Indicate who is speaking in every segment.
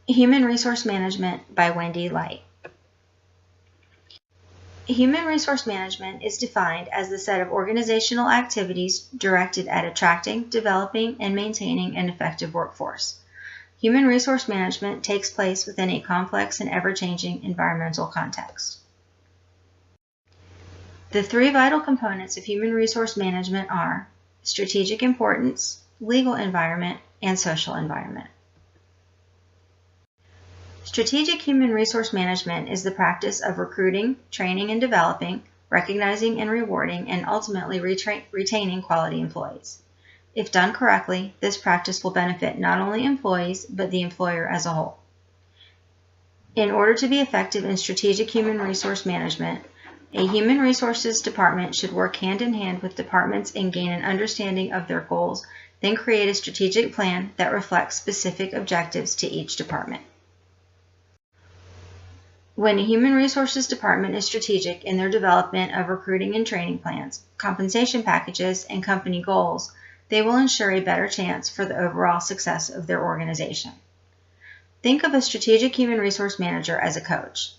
Speaker 1: Human Resource Management by Wendy Light. Human resource management is defined as the set of organizational activities directed at attracting, developing, and maintaining an effective workforce. Human resource management takes place within a complex and ever-changing environmental context. The three vital components of human resource management are strategic importance, legal environment, and social environment. Strategic human resource management is the practice of recruiting, training and developing, recognizing and rewarding, and ultimately retaining quality employees. If done correctly, this practice will benefit not only employees, but the employer as a whole. In order to be effective in strategic human resource management, a human resources department should work hand in hand with departments and gain an understanding of their goals, then create a strategic plan that reflects specific objectives to each department. When a human resources department is strategic in their development of recruiting and training plans, compensation packages, and company goals, they will ensure a better chance for the overall success of their organization. Think of a strategic human resource manager as a coach.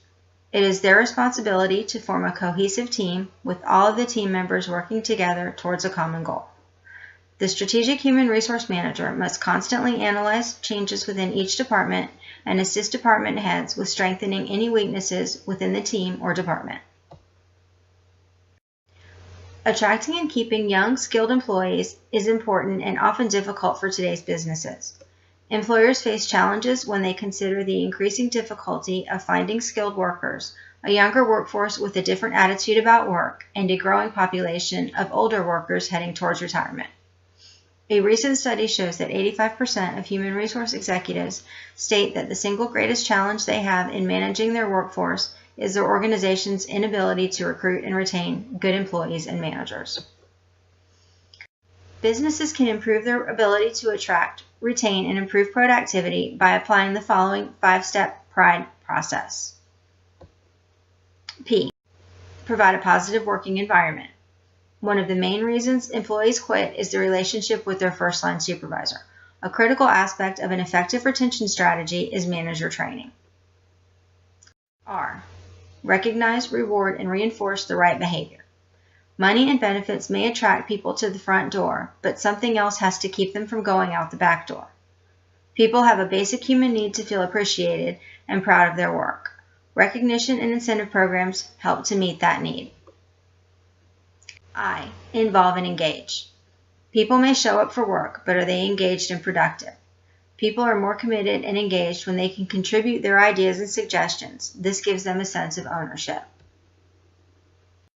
Speaker 1: It is their responsibility to form a cohesive team with all of the team members working together towards a common goal. The strategic human resource manager must constantly analyze changes within each department and assist department heads with strengthening any weaknesses within the team or department. Attracting and keeping young, skilled employees is important and often difficult for today's businesses. Employers face challenges when they consider the increasing difficulty of finding skilled workers, a younger workforce with a different attitude about work, and a growing population of older workers heading towards retirement. A recent study shows that 85% of human resource executives state that the single greatest challenge they have in managing their workforce is their organization's inability to recruit and retain good employees and managers. Businesses can improve their ability to attract, retain, and improve productivity by applying the following 5-step PRIDE process. P. Provide a positive working environment. One of the main reasons employees quit is the relationship with their first-line supervisor. A critical aspect of an effective retention strategy is manager training. R. Recognize, reward, and reinforce the right behavior. Money and benefits may attract people to the front door, but something else has to keep them from going out the back door. People have a basic human need to feel appreciated and proud of their work. Recognition and incentive programs help to meet that need. I. Involve and engage. People may show up for work, but are they engaged and productive? People are more committed and engaged when they can contribute their ideas and suggestions. This gives them a sense of ownership.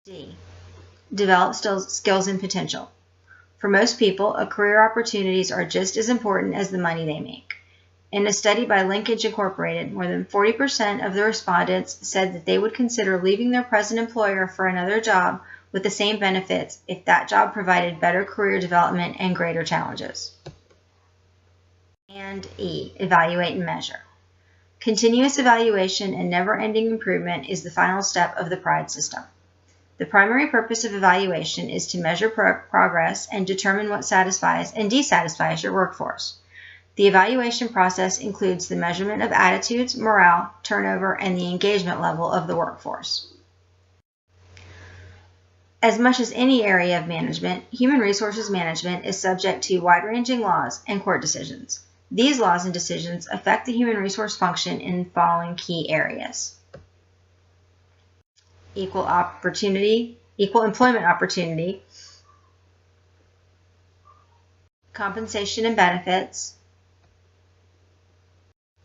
Speaker 1: D. Develop skills and potential. For most people, career opportunities are just as important as the money they make. In a study by Linkage Incorporated, more than 40% of the respondents said that they would consider leaving their present employer for another job with the same benefits if that job provided better career development and greater challenges. And E. Evaluate and measure. Continuous evaluation and never-ending improvement is the final step of the PRIDE system. The primary purpose of evaluation is to measure progress and determine what satisfies and dissatisfies your workforce. The evaluation process includes the measurement of attitudes, morale, turnover, and the engagement level of the workforce. As much as any area of management, human resources management is subject to wide-ranging laws and court decisions. These laws and decisions affect the human resource function in the following key areas: equal employment opportunity, compensation and benefits,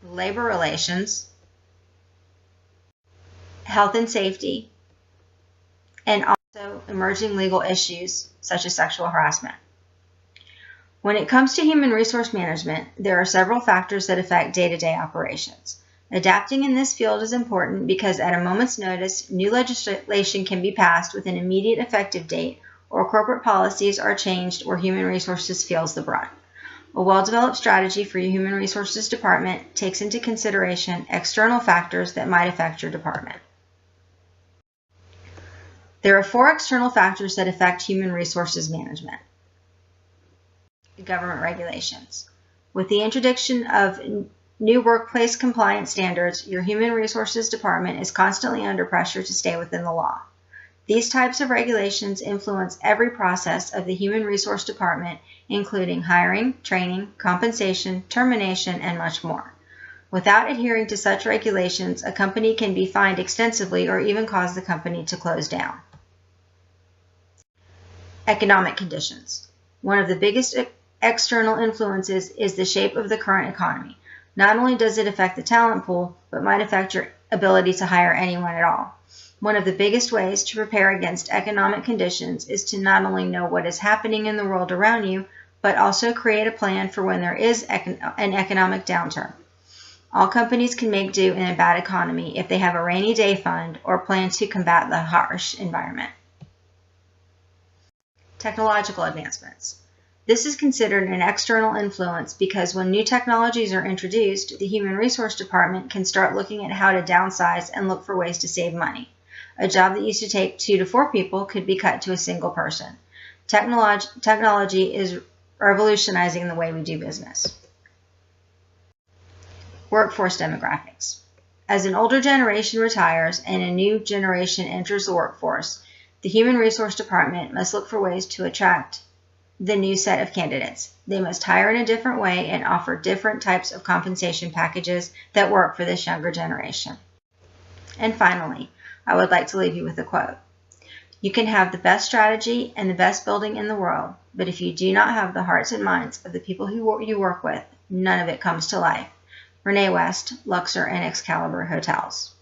Speaker 1: labor relations, health and safety, and also emerging legal issues such as sexual harassment. When it comes to human resource management, there are several factors that affect day-to-day operations. Adapting in this field is important because at a moment's notice, new legislation can be passed with an immediate effective date, or corporate policies are changed where human resources feels the brunt. A well-developed strategy for your human resources department takes into consideration external factors that might affect your department. There are 4 external factors that affect human resources management. Government regulations. With the introduction of new workplace compliance standards, your Human Resources Department is constantly under pressure to stay within the law. These types of regulations influence every process of the Human Resource Department, including hiring, training, compensation, termination, and much more. Without adhering to such regulations, a company can be fined extensively or even cause the company to close down. Economic conditions. One of the biggest external influences is the shape of the current economy. Not only does it affect the talent pool, but might affect your ability to hire anyone at all. One of the biggest ways to prepare against economic conditions is to not only know what is happening in the world around you, but also create a plan for when there is an economic downturn. All companies can make do in a bad economy if they have a rainy day fund or plan to combat the harsh environment. Technological advancements. This is considered an external influence because when new technologies are introduced, the Human Resource Department can start looking at how to downsize and look for ways to save money. A job that used to take 2 to 4 people could be cut to a single person. Technology is revolutionizing the way we do business. Workforce demographics. As an older generation retires and a new generation enters the workforce, the Human Resource Department must look for ways to attract the new set of candidates. They must hire in a different way and offer different types of compensation packages that work for this younger generation. And finally, I would like to leave you with a quote. You can have the best strategy and the best building in the world, but if you do not have the hearts and minds of the people who you work with, none of it comes to life. Renee West, Luxor and Excalibur Hotels.